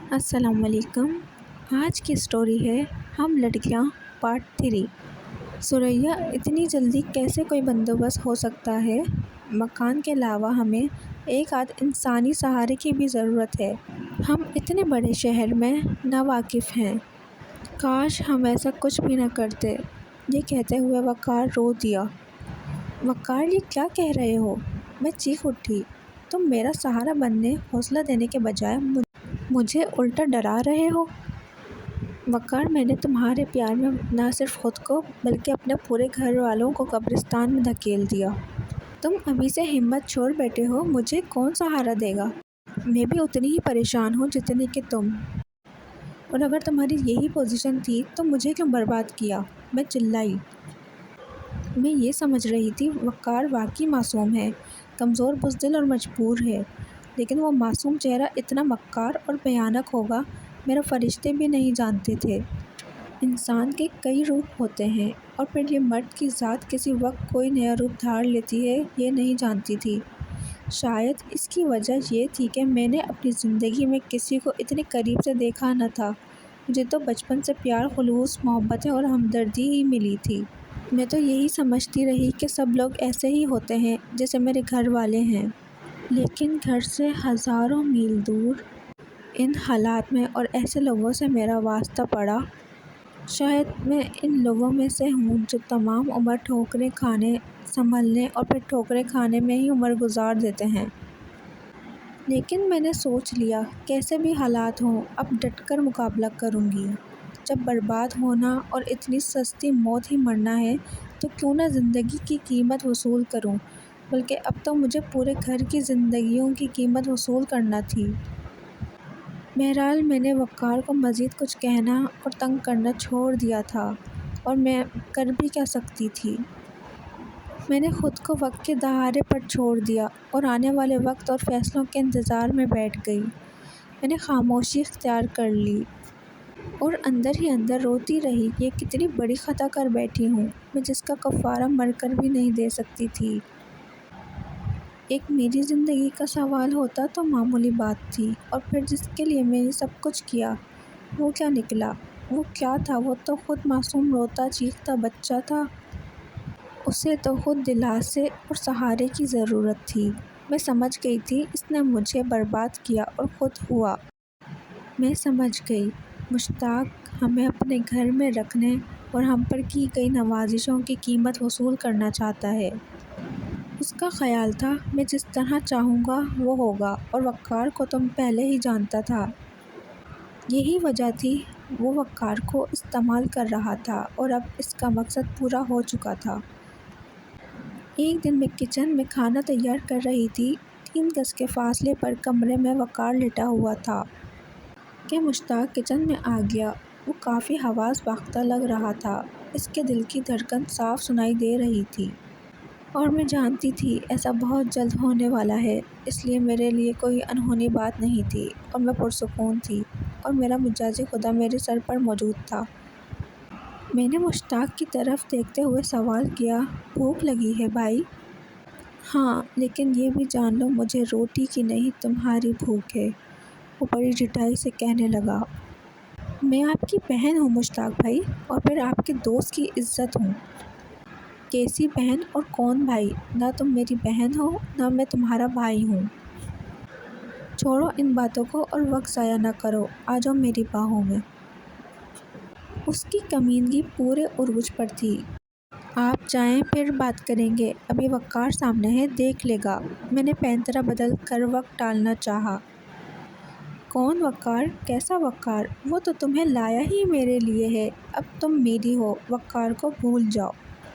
السلام علیکم۔ آج کی سٹوری ہے ہم لڑکیاں پارٹ 3۔ ثریا، اتنی جلدی کیسے کوئی بندوبست ہو سکتا ہے؟ مکان کے علاوہ ہمیں ایک آدھ انسانی سہارے کی بھی ضرورت ہے۔ ہم اتنے بڑے شہر میں ناواقف ہیں۔ کاش ہم ایسا کچھ بھی نہ کرتے۔ یہ کہتے ہوئے وقار رو دیا۔ وقار، یہ کیا کہہ رہے ہو؟ میں چیخ اٹھی۔ تم میرا سہارا بننے، حوصلہ دینے کے بجائے مجھے الٹا ڈرا رہے ہو۔ وقار، میں نے تمہارے پیار میں نہ صرف خود کو بلکہ اپنے پورے گھر والوں کو قبرستان میں دھکیل دیا۔ تم ابھی سے ہمت چھوڑ بیٹھے ہو، مجھے کون سہارا دے گا؟ میں بھی اتنی ہی پریشان ہوں جتنی کہ تم۔ اور اگر تمہاری یہی پوزیشن تھی تو مجھے کیوں برباد کیا؟ میں چلائی۔ میں یہ سمجھ رہی تھی وقار واقعی معصوم ہے، کمزور، بزدل اور مجبور ہے، لیکن وہ معصوم چہرہ اتنا مکار اور بھیانک ہوگا، میرا فرشتے بھی نہیں جانتے تھے۔ انسان کے کئی روپ ہوتے ہیں اور پھر یہ مرد کی ذات کسی وقت کوئی نیا روپ دھار لیتی ہے، یہ نہیں جانتی تھی۔ شاید اس کی وجہ یہ تھی کہ میں نے اپنی زندگی میں کسی کو اتنے قریب سے دیکھا نہ تھا۔ مجھے تو بچپن سے پیار، خلوص، محبتیں اور ہمدردی ہی ملی تھی۔ میں تو یہی سمجھتی رہی کہ سب لوگ ایسے ہی ہوتے ہیں جیسے میرے گھر والے ہیں، لیکن گھر سے ہزاروں میل دور ان حالات میں اور ایسے لوگوں سے میرا واسطہ پڑا۔ شاید میں ان لوگوں میں سے ہوں جو تمام عمر ٹھوکریں کھانے، سنبھلنے اور پھر ٹھوکریں کھانے میں ہی عمر گزار دیتے ہیں۔ لیکن میں نے سوچ لیا، کیسے بھی حالات ہوں، اب ڈٹ کر مقابلہ کروں گی۔ جب برباد ہونا اور اتنی سستی موت ہی مرنا ہے تو کیوں نہ زندگی کی قیمت وصول کروں، بلکہ اب تو مجھے پورے گھر کی زندگیوں کی قیمت وصول کرنا تھی۔ بہرحال میں نے وقار کو مزید کچھ کہنا اور تنگ کرنا چھوڑ دیا تھا، اور میں کر بھی کیا سکتی تھی؟ میں نے خود کو وقت کے دہاڑے پر چھوڑ دیا اور آنے والے وقت اور فیصلوں کے انتظار میں بیٹھ گئی۔ میں نے خاموشی اختیار کر لی اور اندر ہی اندر روتی رہی کہ یہ کتنی بڑی خطا کر بیٹھی ہوں میں، جس کا کفارہ مر کر بھی نہیں دے سکتی تھی۔ ایک میری زندگی کا سوال ہوتا تو معمولی بات تھی، اور پھر جس کے لیے میں نے سب کچھ کیا، وہ کیا نکلا؟ وہ کیا تھا؟ وہ تو خود معصوم روتا چیختا بچہ تھا۔ اسے تو خود دلاسے اور سہارے کی ضرورت تھی۔ میں سمجھ گئی تھی اس نے مجھے برباد کیا اور خود ہوا۔ میں سمجھ گئی، مشتاق ہمیں اپنے گھر میں رکھنے اور ہم پر کی گئی نوازشوں کی قیمت وصول کرنا چاہتا ہے۔ اس کا خیال تھا میں جس طرح چاہوں گا وہ ہوگا، اور وقار کو تو پہلے ہی جانتا تھا۔ یہی وجہ تھی وہ وقار کو استعمال کر رہا تھا، اور اب اس کا مقصد پورا ہو چکا تھا۔ ایک دن میں کچن میں کھانا تیار کر رہی تھی، 3 گز کے فاصلے پر کمرے میں وقار لیٹا ہوا تھا کہ مشتاق کچن میں آ گیا۔ وہ کافی حواس باختہ لگ رہا تھا، اس کے دل کی دھڑکن صاف سنائی دے رہی تھی، اور میں جانتی تھی ایسا بہت جلد ہونے والا ہے، اس لیے میرے لیے کوئی انہونی بات نہیں تھی، اور میں پرسکون تھی، اور میرا مجاز خدا میرے سر پر موجود تھا۔ میں نے مشتاق کی طرف دیکھتے ہوئے سوال کیا، بھوک لگی ہے بھائی؟ ہاں، لیکن یہ بھی جان لو مجھے روٹی کی نہیں تمہاری بھوک ہے، وہ بڑی ڈٹائی سے کہنے لگا۔ میں آپ کی بہن ہوں مشتاق بھائی، اور پھر آپ کے دوست کی عزت ہوں۔ کیسی بہن اور کون بھائی؟ نہ تم میری بہن ہو نہ میں تمہارا بھائی ہوں۔ چھوڑو ان باتوں کو اور وقت ضائع نہ کرو، آ جاؤ میری باہوں میں۔ اس کی کمینگی پورے عروج پر تھی۔ آپ جائیں پھر بات کریں گے، ابھی وقار سامنے ہے، دیکھ لے گا۔ میں نے پینطرہ بدل کر وقت ٹالنا چاہا۔ کون وقار؟ کیسا وقار؟ وہ تو تمہیں لایا ہی میرے لیے ہے، اب تم میری ہو، وقار کو بھول جاؤ۔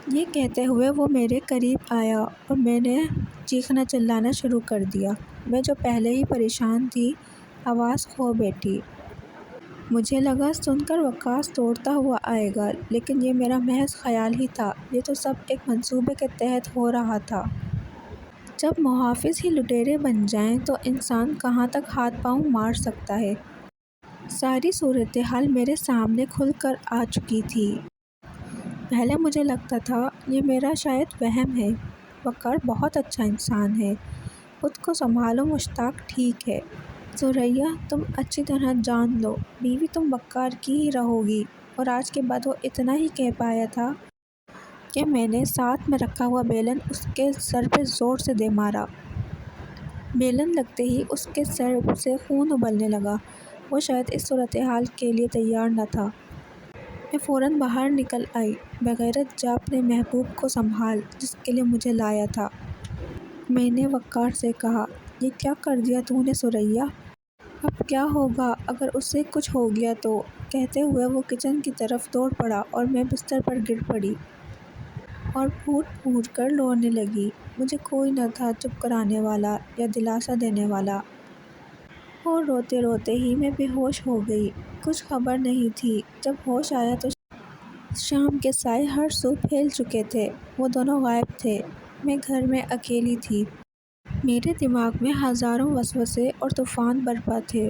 یہ کہتے ہوئے وہ میرے قریب آیا اور میں نے چیخنا چلانا شروع کر دیا۔ میں جو پہلے ہی پریشان تھی، حواس کھو بیٹھی۔ مجھے لگا سن کر وقار دوڑتا ہوا آئے گا، لیکن یہ میرا محض خیال ہی تھا، یہ تو سب ایک منصوبے کے تحت ہو رہا تھا۔ جب محافظ ہی لٹیرے بن جائیں تو انسان کہاں تک ہاتھ پاؤں مار سکتا ہے؟ ساری صورتحال میرے سامنے کھل کر آ چکی تھی۔ پہلے مجھے لگتا تھا یہ میرا شاید وہم ہے، وقار بہت اچھا انسان ہے، خود کو سنبھالو مشتاق، ٹھیک ہے؟ سوریا تم اچھی طرح جان لو، بیوی تم وقار کی ہی رہو گی۔ اور آج کے بعد وہ اتنا ہی کہہ پایا تھا کہ میں نے ساتھ میں رکھا ہوا بیلن اس کے سر پہ زور سے دے مارا۔ بیلن لگتے ہی اس کے سر سے خون ابلنے لگا۔ وہ شاید اس صورتحال کے لیے تیار نہ تھا۔ میں فوراً باہر نکل آئی۔ بغیرت جا اپنے محبوب کو سنبھال جس کے لیے مجھے لایا تھا۔ میں نے وقار سے کہا، یہ کیا کر دیا تو نے سوریا؟ اب کیا ہوگا اگر اسے کچھ ہو گیا تو؟ کہتے ہوئے وہ کچن کی طرف دوڑ پڑا اور میں بستر پر گر پڑی اور پھوٹ پھوٹ کر رونے لگی۔ مجھے کوئی نہ تھا چپ کرانے والا یا دلاسا دینے والا، اور روتے روتے ہی میں بے ہوش ہو گئی۔ کچھ خبر نہیں تھی۔ جب ہوش آیا تو شام کے سائے ہر سو پھیل چکے تھے۔ وہ دونوں غائب تھے۔ میں گھر میں اکیلی تھی۔ میرے دماغ میں ہزاروں وسوسے اور طوفان برپا تھے۔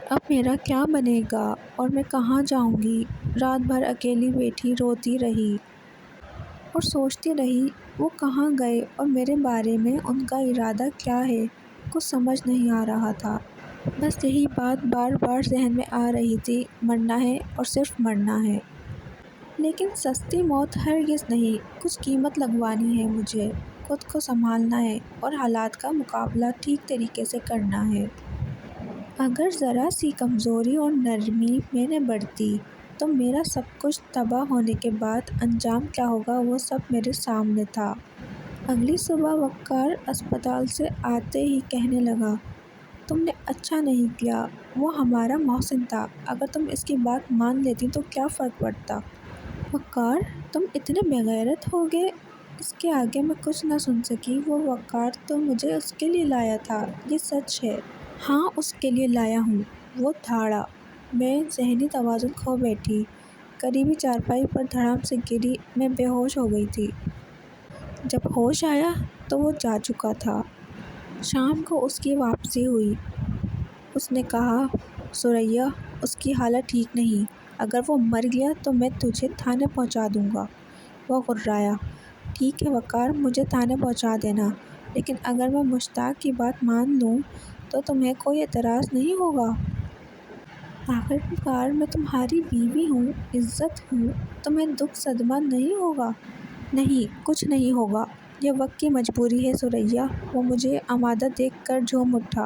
اب میرا کیا بنے گا اور میں کہاں جاؤں گی؟ رات بھر اکیلی بیٹھی روتی رہی اور سوچتی رہی وہ کہاں گئے اور میرے بارے میں ان کا ارادہ کیا ہے۔ کچھ سمجھ نہیں آ رہا تھا۔ بس یہی بات بار بار ذہن میں آ رہی تھی، مرنا ہے اور صرف مرنا ہے۔ لیکن سستی موت ہرگز نہیں۔ کچھ قیمت لگوانی ہے مجھے، خود کو سنبھالنا ہے اور حالات کا مقابلہ ٹھیک طریقے سے کرنا ہے۔ اگر ذرا سی کمزوری اور نرمی میں نے برتی تو میرا سب کچھ تباہ ہونے کے بعد انجام کیا ہوگا وہ سب میرے سامنے تھا۔ اگلی صبح وقار اسپتال سے آتے ہی کہنے لگا، تم نے اچھا نہیں کیا، وہ ہمارا محسن تھا، اگر تم اس کی بات مان لیتی تو کیا فرق پڑتا؟ وقار تم اتنے بے غیرت ہو گئے؟ اس کے آگے میں کچھ نہ سن سکی۔ وہ وقار تو مجھے اس کے لیے لایا تھا، یہ سچ ہے۔ ہاں اس کے لیے لایا ہوں، وہ دھاڑا۔ میں ذہنی توازن کھو بیٹھی، قریبی چارپائی پر دھڑام سے گری۔ میں بے ہوش ہو گئی تھی۔ جب ہوش آیا تو وہ جا چکا تھا۔ شام کو اس کی واپسی ہوئی۔ اس نے کہا، سوریا اس کی حالت ٹھیک نہیں، اگر وہ مر گیا تو میں تجھے تھانے پہنچا دوں گا۔ وہ غرایا، ٹھیک ہے وقار مجھے تھانے پہنچا دینا، لیکن اگر میں مشتاق کی بات مان لوں تو تمہیں کوئی اعتراض نہیں ہوگا؟ آخرکار میں تمہاری بیوی ہوں، عزت ہوں، تمہیں دکھ صدمہ نہیں ہوگا؟ نہیں کچھ نہیں ہوگا، یہ وقت کی مجبوری ہے سوریا۔ وہ مجھے آمادہ دیکھ کر جھوم اٹھا۔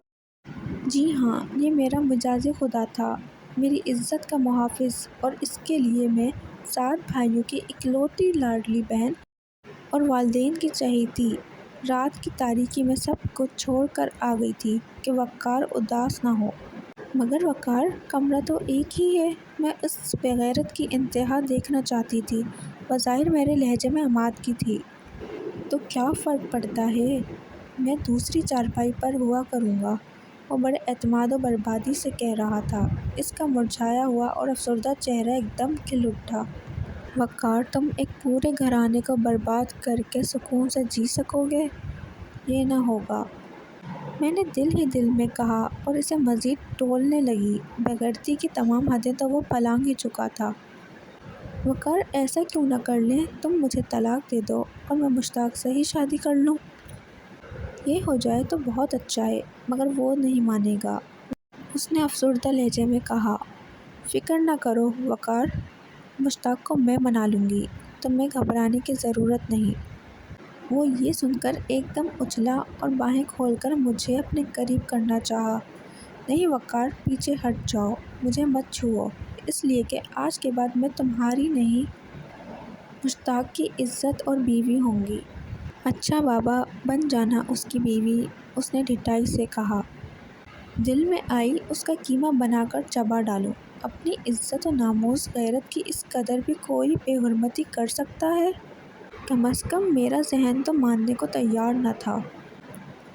جی ہاں، یہ میرا مجازی خدا تھا، میری عزت کا محافظ، اور اس کے لیے میں 7 بھائیوں کی اکلوتی لاڈلی بہن اور والدین کی چہیتی۔ رات کی تاریکی میں سب کچھ چھوڑ کر آ گئی تھی کہ وقار اداس نہ ہو۔ مگر وقار کمرہ تو ایک ہی ہے۔ میں اس بے غیرت کی انتہا دیکھنا چاہتی تھی۔ بظاہر میرے لہجے میں عمادگی تھی۔ تو کیا فرق پڑتا ہے، میں دوسری چارپائی پر ہوا کروں گا، وہ بڑے اعتماد و بربادی سے کہہ رہا تھا۔ اس کا مرجھایا ہوا اور افسردہ چہرہ ایک دم کھل اٹھا۔ وقار تم ایک پورے گھرانے کو برباد کر کے سکون سے جی سکو گے؟ یہ نہ ہوگا، میں نے دل ہی دل میں کہا اور اسے مزید ٹولنے لگی۔ بےغیرتی کی تمام حدیں تو وہ پلانگ ہی چکا تھا۔ وقار ایسا کیوں نہ کر لیں، تم مجھے طلاق دے دو اور میں مشتاق سے ہی شادی کر لوں۔ یہ ہو جائے تو بہت اچھا ہے، مگر وہ نہیں مانے گا۔ اس نے افسردہ لہجے میں کہا، فکر نہ کرو وقار، مشتاق کو میں منا لوں گی، تمہیں گھبرانے کی ضرورت نہیں۔ وہ یہ سن کر ایک دم اچھلا اور باہیں کھول کر مجھے اپنے قریب کرنا چاہا۔ نہیں وقار پیچھے ہٹ جاؤ، مجھے مت چھوؤ، اس لیے کہ آج کے بعد میں تمہاری نہیں مشتاق کی عزت اور بیوی ہوں گی۔ اچھا بابا بن جانا اس کی بیوی، اس نے ڈھٹائی سے کہا۔ دل میں آئی اس کا کیما بنا کر چبا ڈالوں۔ اپنی عزت و ناموس غیرت کی اس قدر بھی کوئی بے حرمتی کر سکتا ہے؟ کم از کم میرا ذہن تو ماننے کو تیار نہ تھا۔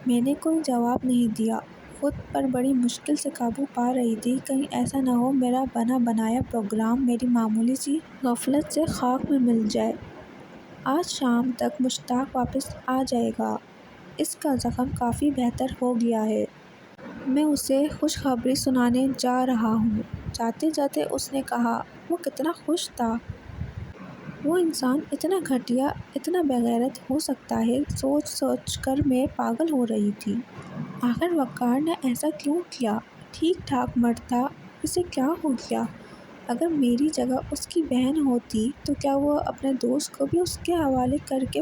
میں نے کوئی جواب نہیں دیا، خود پر بڑی مشکل سے قابو پا رہی تھی، کہیں ایسا نہ ہو میرا بنا بنایا پروگرام میری معمولی سی غفلت سے خاک میں مل جائے۔ آج شام تک مشتاق واپس آ جائے گا، اس کا زخم کافی بہتر ہو گیا ہے، میں اسے خوشخبری سنانے جا رہا ہوں۔ جاتے جاتے اس نے کہا، وہ کتنا خوش تھا۔ وہ انسان اتنا گھٹیا، اتنا بے غیرت ہو سکتا ہے، سوچ سوچ کر میں پاگل ہو رہی تھی۔ آخر وقار نے ایسا کیوں کیا؟ ٹھیک ٹھاک مرد تھا، اسے کیا ہو گیا؟ اگر میری جگہ اس کی بہن ہوتی تو کیا وہ اپنے دوست کو بھی اس کے حوالے کر کے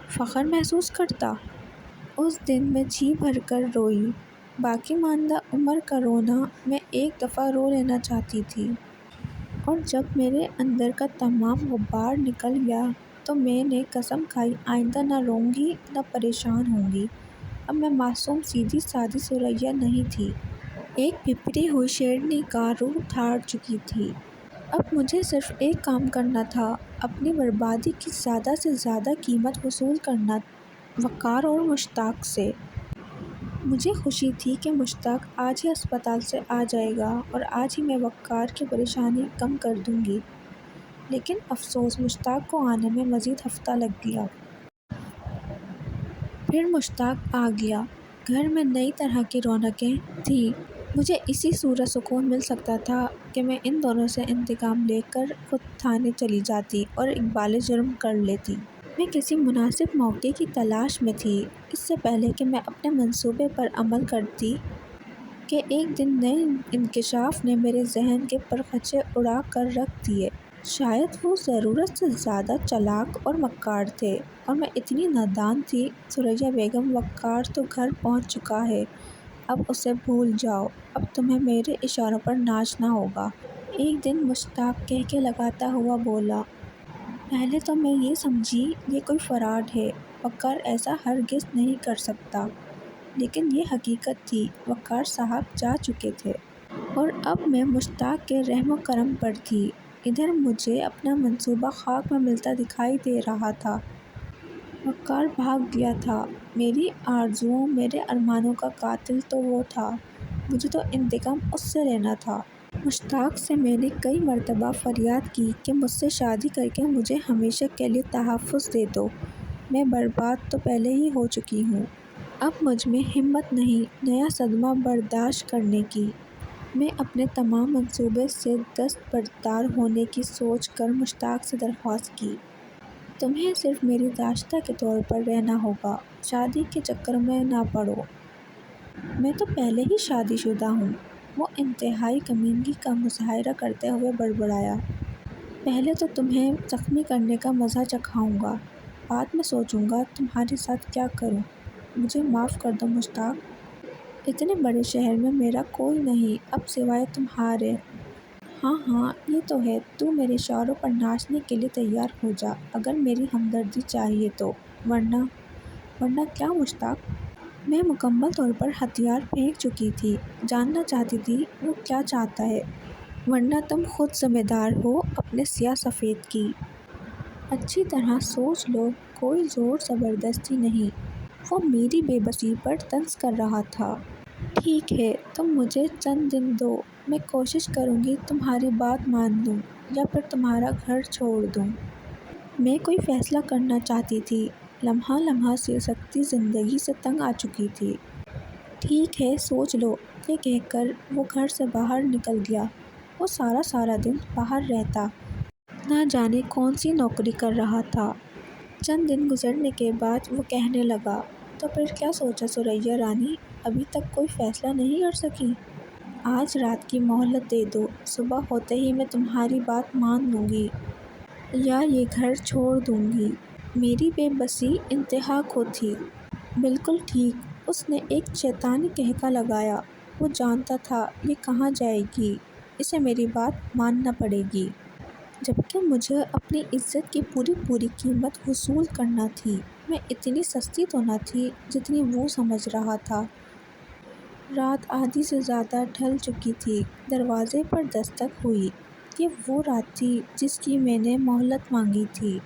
فخر محسوس کرتا؟ اس دن میں جی بھر کر روئی۔ باقی ماندہ عمر کا رونا میں ایک دفعہ رو لینا چاہتی تھی، اور جب میرے اندر کا تمام غبار نکل گیا تو میں نے قسم کھائی آئندہ نہ روں گی نہ پریشان ہوں گی۔ اب میں معصوم سیدھی سادی ثریا نہیں تھی، ایک بھپری ہوئی شیرنی کا روح دھار چکی تھی۔ اب مجھے صرف ایک کام کرنا تھا، اپنی بربادی کی زیادہ سے زیادہ قیمت وصول کرنا وقار اور مشتاق سے۔ مجھے خوشی تھی کہ مشتاق آج ہی ہسپتال سے آ جائے گا اور آج ہی میں وقار کی پریشانی کم کر دوں گی، لیکن افسوس مشتاق کو آنے میں مزید ہفتہ لگ گیا۔ پھر مشتاق آ گیا۔ گھر میں نئی طرح کی رونقیں تھیں۔ مجھے اسی صورت سکون مل سکتا تھا کہ میں ان دونوں سے انتقام لے کر خود تھانے چلی جاتی اور اقبال جرم کر لیتی۔ میں کسی مناسب موقع کی تلاش میں تھی، اس سے پہلے کہ میں اپنے منصوبے پر عمل کرتی کہ ایک دن نئے انکشاف نے میرے ذہن کے پرخچے اڑا کر رکھ دیے۔ شاید وہ ضرورت سے زیادہ چالاک اور مکار تھے اور میں اتنی نادان تھی۔ ثریا بیگم، وقار تو گھر پہنچ چکا ہے، اب اسے بھول جاؤ، اب تمہیں میرے اشاروں پر ناچنا ہوگا، ایک دن مشتاق کہکے لگاتا ہوا بولا۔ پہلے تو میں یہ سمجھی یہ کوئی فراڈ ہے، وقار ایسا ہرگز نہیں کر سکتا، لیکن یہ حقیقت تھی، وقار صاحب جا چکے تھے اور اب میں مشتاق کے رحم و کرم پر تھی۔ ادھر مجھے اپنا منصوبہ خاک میں ملتا دکھائی دے رہا تھا۔ وقار بھاگ گیا تھا، میری آرزوؤں میرے ارمانوں کا قاتل تو وہ تھا، مجھے تو انتقام اس سے لینا تھا۔ مشتاق سے میں نے کئی مرتبہ فریاد کی کہ مجھ سے شادی کر کے مجھے ہمیشہ کے لیے تحفظ دے دو، میں برباد تو پہلے ہی ہو چکی ہوں، اب مجھ میں ہمت نہیں نیا صدمہ برداشت کرنے کی۔ میں اپنے تمام منصوبے سے دستبردار ہونے کی سوچ کر مشتاق سے درخواست کی، تمہیں صرف میری داشتہ کے طور پر رہنا ہوگا، شادی کے چکر میں نہ پڑو، میں تو پہلے ہی شادی شدہ ہوں۔ وہ انتہائی کمینگی کا مظاہرہ کرتے ہوئے بڑبڑایا، پہلے تو تمہیں زخمی کرنے کا مزہ چکھاؤں گا، بعد میں سوچوں گا تمہارے ساتھ کیا کروں، مجھے معاف کر دو مشتاق، اتنے بڑے شہر میں میرا کوئی نہیں اب سوائے تمہارے۔ ہاں ہاں یہ تو ہے، تو میرے اشاروں پر ناچنے کے لیے تیار ہو جا اگر میری ہمدردی چاہیے تو، ورنہ کیا مشتاق؟ میں مکمل طور پر ہتھیار پھینک چکی تھی، جاننا چاہتی تھی وہ کیا چاہتا ہے، ورنہ تم خود ذمہ دار ہو اپنے سیاہ سفید کی۔ اچھی طرح سوچ لو، کوئی زور زبردستی نہیں، وہ میری بے بسی پر طنز کر رہا تھا۔ ٹھیک ہے، تم مجھے چند دن دو، میں کوشش کروں گی تمہاری بات مان لوں یا پھر تمہارا گھر چھوڑ دوں۔ میں کوئی فیصلہ کرنا چاہتی تھی، لمحہ لمحہ سسکتی زندگی سے تنگ آ چکی تھی۔ ٹھیک ہے سوچ لو، یہ کہہ کر وہ گھر سے باہر نکل گیا۔ وہ سارا دن باہر رہتا، نہ جانے کون سی نوکری کر رہا تھا۔ چند دن گزرنے کے بعد وہ کہنے لگا، تو پھر کیا سوچا ثریا رانی، ابھی تک کوئی فیصلہ نہیں کر سکی؟ آج رات کی مہلت دے دو، صبح ہوتے ہی میں تمہاری بات مان لوں گی یا یہ گھر چھوڑ دوں گی۔ میری بے بسی انتہا کو تھی۔ بالکل ٹھیک، اس نے ایک شیطانی قہقہ لگایا، وہ جانتا تھا یہ کہاں جائے گی، اسے میری بات ماننا پڑے گی، جبکہ مجھے اپنی عزت کی پوری قیمت وصول کرنا تھی۔ میں اتنی سستی تو نہ تھی جتنی وہ سمجھ رہا تھا۔ رات آدھی سے زیادہ ڈھل چکی تھی، دروازے پر دستک ہوئی۔ یہ وہ رات تھی جس کی میں نے مہلت مانگی تھی۔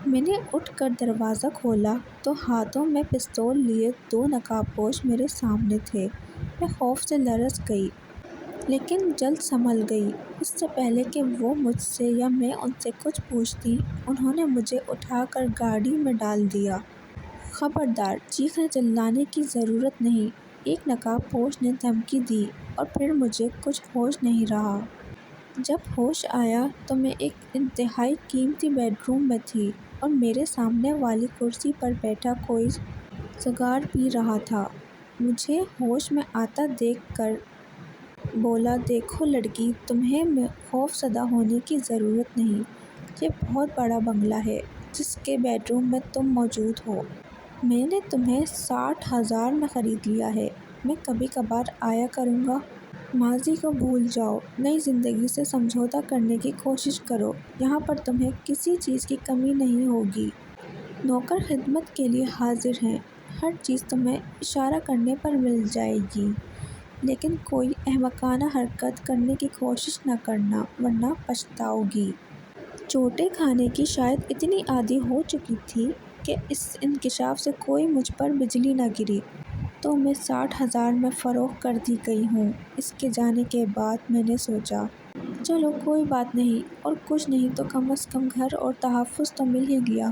میں نے اٹھ کر دروازہ کھولا تو ہاتھوں میں پستول لیے دو نقاب پوش میرے سامنے تھے۔ میں خوف سے لرز گئی، لیکن جلد سنبھل گئی۔ اس سے پہلے کہ وہ مجھ سے یا میں ان سے کچھ پوچھتی، انہوں نے مجھے اٹھا کر گاڑی میں ڈال دیا۔ خبردار، چیخنے چلانے کی ضرورت نہیں، ایک نقاب پوش نے دھمکی دی، اور پھر مجھے کچھ ہوش نہیں رہا۔ جب ہوش آیا تو میں ایک انتہائی قیمتی بیڈ روم میں تھی اور میرے سامنے والی کرسی پر بیٹھا کوئی سگار پی رہا تھا۔ مجھے ہوش میں آتا دیکھ کر بولا، دیکھو لڑکی، تمہیں خوف زدہ ہونے کی ضرورت نہیں۔ یہ بہت بڑا بنگلہ ہے جس کے بیڈ روم میں تم موجود ہو۔ میں نے تمہیں 60,000 میں خرید لیا ہے۔ میں کبھی کبھار آیا کروں گا۔ ماضی کو بھول جاؤ، نئی زندگی سے سمجھوتہ کرنے کی کوشش کرو۔ یہاں پر تمہیں کسی چیز کی کمی نہیں ہوگی۔ نوکر خدمت کے لیے حاضر ہیں۔ ہر چیز تمہیں اشارہ کرنے پر مل جائے گی، لیکن کوئی احمقانہ حرکت کرنے کی کوشش نہ کرنا ورنہ پچھتاؤ گی۔ چوٹیں کھانے کی شاید اتنی عادی ہو چکی تھی کہ اس انکشاف سے کوئی مجھ پر بجلی نہ گری تو میں 60,000 میں فروخت کر دی گئی ہوں۔ اس کے جانے کے بعد میں نے سوچا، چلو کوئی بات نہیں، اور کچھ نہیں تو کم از کم گھر اور تحفظ تو مل ہی گیا۔